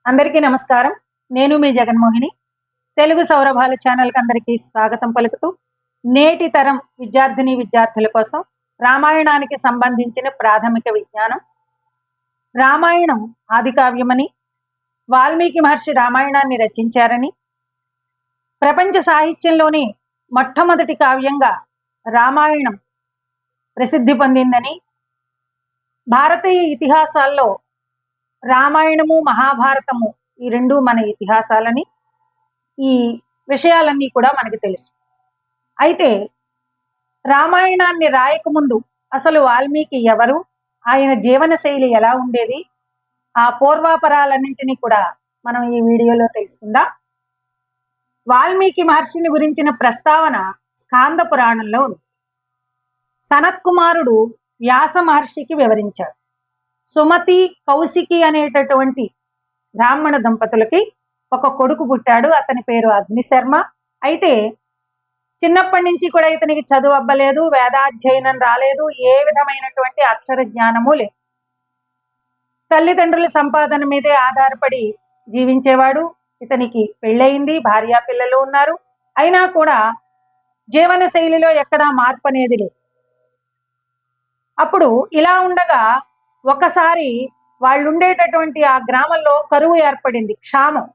అందరికీ నమస్కారం. నేను మీ జగన్మోహిని. తెలుగు సౌరభాలు ఛానల్‌కి అందరికీ స్వాగతం పలుకుతూ, నేటి తరం విద్యార్థినుల కోసం రామాయణానికి సంబంధించిన ప్రాథమిక విజ్ఞానం. రామాయణం ఆదికావ్యమని, వాల్మీకి మహర్షి రామాయణాన్ని రచించారని, ప్రపంచ సాహిత్యంలోని మొట్టమొదటి కావ్యంగా రామాయణం ప్రసిద్ధి పొందిందని, భారతీయ ఇతిహాసాల్లో రామాయణము మహాభారతము ఈ రెండు మన ఇతిహాసాలని, ఈ విషయాలన్నీ కూడా మనకి తెలుసు. అయితే రామాయణాన్ని రాయకముందు అసలు వాల్మీకి ఎవరు, ఆయన జీవన శైలి ఎలా ఉండేది, ఆ పూర్వాపరాలన్నింటినీ కూడా మనం ఈ వీడియోలో తెలుసుకుందాం. వాల్మీకి మహర్షిని గురించిన ప్రస్తావన స్కాంద పురాణంలో ఉంది. సనత్కుమారుడు వ్యాస మహర్షికి వివరించాడు. సుమతి కౌశికి అనేటటువంటి బ్రాహ్మణ దంపతులకి ఒక కొడుకు పుట్టాడు. అతని పేరు అగ్నిశర్మ. అయితే చిన్నప్పటి నుంచి కూడా ఇతనికి చదువు అవ్వలేదు, వేదాధ్యయనం రాలేదు, ఏ విధమైనటువంటి అక్షర జ్ఞానము లేదు. తల్లిదండ్రుల సంపాదన మీదే ఆధారపడి జీవించేవాడు. ఇతనికి పెళ్ళయింది, భార్యా పిల్లలు ఉన్నారు. అయినా కూడా జీవన శైలిలో ఎక్కడా మార్పు అనేది లేదు. అప్పుడు ఇలా ఉండగా ఒకసారి వాళ్ళు ఉండేటటువంటి ఆ గ్రామంలో కరువు ఏర్పడింది, క్షామం.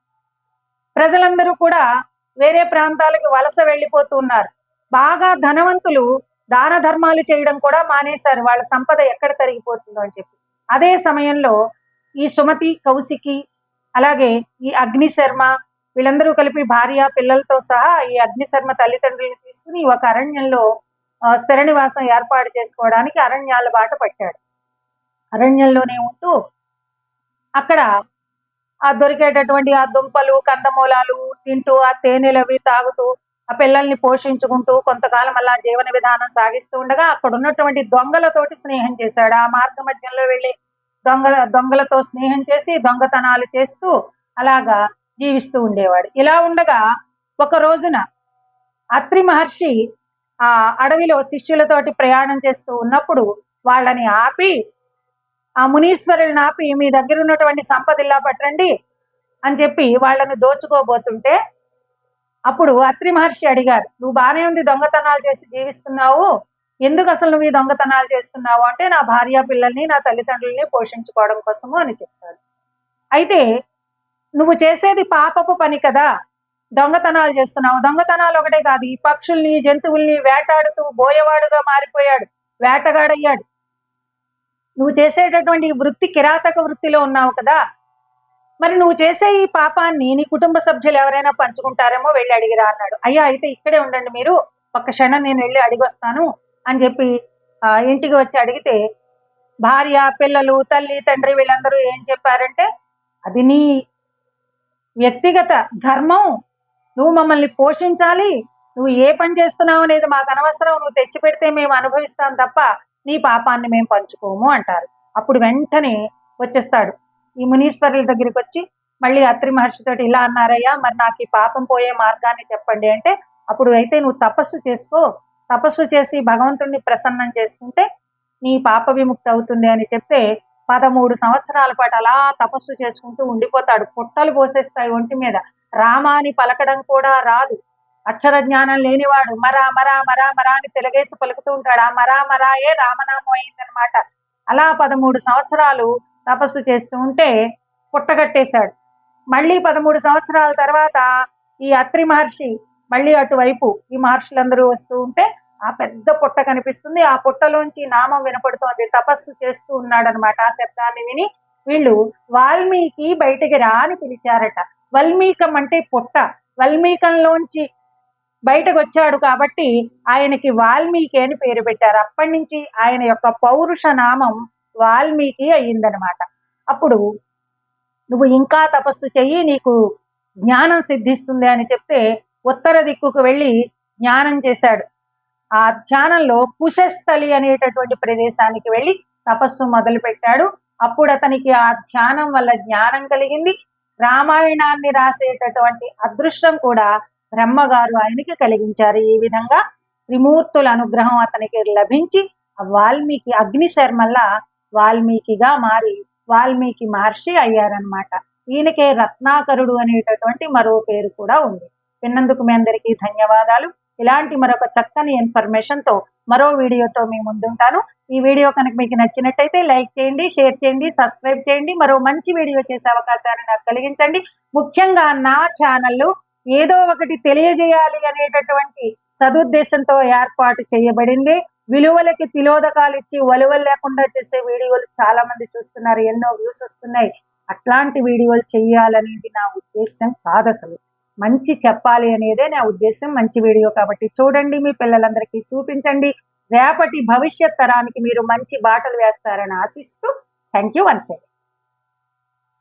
ప్రజలందరూ కూడా వేరే ప్రాంతాలకు వలస వెళ్ళిపోతూ ఉన్నారు. బాగా ధనవంతులు దాన ధర్మాలు చేయడం కూడా మానేశారు, వాళ్ళ సంపద ఎక్కడ తరిగిపోతుందో అని చెప్పి. అదే సమయంలో ఈ సుమతి కౌశికి అలాగే ఈ అగ్నిశర్మ వీళ్ళందరూ కలిపి భార్య పిల్లలతో సహా ఈ అగ్నిశర్మ తల్లిదండ్రులను తీసుకుని ఒక అరణ్యంలో స్థిర నివాసం ఏర్పాటు చేసుకోవడానికి అరణ్యాల బాట పట్టాడు. అరణ్యంలోనే ఉంటూ అక్కడ ఆ దొరికేటటువంటి ఆ దుంపలు కందమూలాలు తింటూ, ఆ తేనెలు అవి తాగుతూ, ఆ పిల్లల్ని పోషించుకుంటూ కొంతకాలం అలా జీవన విధానం సాగిస్తూ ఉండగా అక్కడ ఉన్నటువంటి దొంగలతోటి స్నేహం చేశాడు. ఆ మార్గ మధ్యంలో వెళ్ళి దొంగలతో స్నేహం చేసి దొంగతనాలు చేస్తూ అలాగా జీవిస్తూ ఉండేవాడు. ఇలా ఉండగా ఒక రోజున అత్రి మహర్షి ఆ అడవిలో శిష్యులతోటి ప్రయాణం చేస్తూ ఉన్నప్పుడు వాళ్ళని ఆపి, ఆ మునీశ్వరులను ఆపి, మీ దగ్గర ఉన్నటువంటి సంపద ఇలా పట్టండి అని చెప్పి వాళ్ళని దోచుకోబోతుంటే అప్పుడు అత్రి మహర్షి అడిగారు, నువ్వు బానే ఉంది దొంగతనాలు చేసి జీవిస్తున్నావు, ఎందుకు అసలు నువ్వు ఈ దొంగతనాలు చేస్తున్నావు అంటే, నా భార్య పిల్లల్ని నా తల్లిదండ్రుల్ని పోషించుకోవడం కోసము అని చెప్తాడు. అయితే నువ్వు చేసేది పాపపు పని కదా, దొంగతనాలు చేస్తున్నావు. దొంగతనాలు ఒకటే కాదు, ఈ పక్షుల్ని జంతువుల్ని వేటాడుతూ బోయవాడుగా మారిపోయాడు, వేటగాడయ్యాడు. నువ్వు చేసేటటువంటి వృత్తి కిరాతక వృత్తిలో ఉన్నావు కదా, మరి నువ్వు చేసే ఈ పాపాన్ని నీ కుటుంబ సభ్యులు ఎవరైనా పంచుకుంటారేమో, వెళ్ళి అడిగిరా అన్నాడు. అయ్యా అయితే ఇక్కడే ఉండండి మీరు, ఒక్క క్షణం నేను వెళ్ళి అడిగొస్తాను అని చెప్పి ఇంటికి వచ్చి అడిగితే భార్య పిల్లలు తల్లి తండ్రి వీళ్ళందరూ ఏం చెప్పారంటే, అది నీ వ్యక్తిగత ధర్మం, నువ్వు మమ్మల్ని పోషించాలి, నువ్వు ఏ పని చేస్తున్నావు అనేది మాకు అనవసరం, నువ్వు తెచ్చి పెడితే మేము అనుభవిస్తాం తప్ప నీ పాపాన్ని మేము పంచుకోము అంటారు. అప్పుడు వెంటనే వచ్చేస్తాడు ఈ మునీశ్వరుల దగ్గరికి వచ్చి మళ్ళీ అత్రి మహర్షితోటి ఇలా అన్నారయ్యా, మరి నాకు ఈ పాపం పోయే మార్గాన్ని చెప్పండి అంటే, అప్పుడు అయితే నువ్వు తపస్సు చేసుకో, తపస్సు చేసి భగవంతుడిని ప్రసన్నం చేసుకుంటే నీ పాప విముక్తి అవుతుంది అని చెప్తే 13 సంవత్సరాల పాటు అలా తపస్సు చేసుకుంటూ ఉండిపోతాడు. పుట్టలు పోసేస్తాయి ఒంటి మీద. రామాని పలకడం కూడా రాదు, అక్షర జ్ఞానం లేనివాడు. మరా మరా మరా మరా అని తెలుగేసి పలుకుతూ ఉంటాడు. ఆ మరా మరాయే రామనామం అయిందనమాట. అలా 13 సంవత్సరాలు తపస్సు చేస్తూ ఉంటే పుట్టగట్టేశాడు. మళ్ళీ 13 సంవత్సరాల తర్వాత ఈ అత్రి మహర్షి మళ్ళీ అటువైపు ఈ మహర్షులందరూ వస్తూ ఉంటే ఆ పెద్ద పుట్ట కనిపిస్తుంది. ఆ పుట్టలోంచి నామం వినపడుతోంది. తపస్సు చేస్తూ ఉన్నాడనమాట. ఆ శబ్దాన్ని విని వీళ్ళు వాల్మీకి బయటికి రా అని పిలిచారట. వల్మీకం అంటే పుట్ట, వల్మీకంలోంచి బయటకు వచ్చాడు కాబట్టి ఆయనకి వాల్మీకి అని పేరు పెట్టారు. అప్పటి నుంచి ఆయన యొక్క పౌరుష నామం వాల్మీకి అయ్యిందనమాట. అప్పుడు నువ్వు ఇంకా తపస్సు చెయ్యి, నీకు జ్ఞానం సిద్ధిస్తుంది అని చెప్తే ఉత్తర దిక్కుకు వెళ్ళి జ్ఞానం చేశాడు. ఆ ధ్యానంలో కుశస్థలి అనేటటువంటి ప్రదేశానికి వెళ్ళి తపస్సు మొదలు పెట్టాడు. అప్పుడు అతనికి ఆ ధ్యానం వల్ల జ్ఞానం కలిగింది. రామాయణాన్ని రాసేటటువంటి అదృష్టం కూడా బ్రహ్మగారు ఆయనకి కలిగించారు. ఈ విధంగా త్రిమూర్తుల అనుగ్రహం అతనికి లభించి వాల్మీకి అగ్నిశర్మల్లా వాల్మీకిగా మారి వాల్మీకి మహర్షి అయ్యారనమాట. ఈయనకే రత్నాకరుడు అనేటటువంటి మరో పేరు కూడా ఉంది. విన్నందుకు మీ అందరికీ ధన్యవాదాలు. ఇలాంటి మరొక చక్కని ఇన్ఫర్మేషన్ తో మరో వీడియోతో మీ ముందుంటాను. ఈ వీడియో కనుక మీకు నచ్చినట్టయితే లైక్ చేయండి, షేర్ చేయండి, సబ్స్క్రైబ్ చేయండి. మరో మంచి వీడియో చేసే అవకాశాన్ని నాకు కలిగించండి. ముఖ్యంగా నా ఛానల్ ఏదో ఒకటి తెలియజేయాలి అనేటటువంటి సదుద్దేశంతో ఏర్పాటు చేయబడింది. విలువలకి తిలోదకాలు ఇచ్చి వలువలు లేకుండా చేసే వీడియోలు చాలా మంది చూస్తున్నారు, ఎన్నో వ్యూస్ వస్తున్నాయి. అట్లాంటి వీడియోలు చెయ్యాలనేది నా ఉద్దేశం కాదు. అసలు మంచి చెప్పాలి అనేదే నా ఉద్దేశం. మంచి వీడియో కాబట్టి చూడండి, మీ పిల్లలందరికీ చూపించండి. రేపటి భవిష్యత్ తరానికి మీరు మంచి బాటలు వేస్తారని ఆశిస్తూ థ్యాంక్ యూ వన్స్ అగైన్.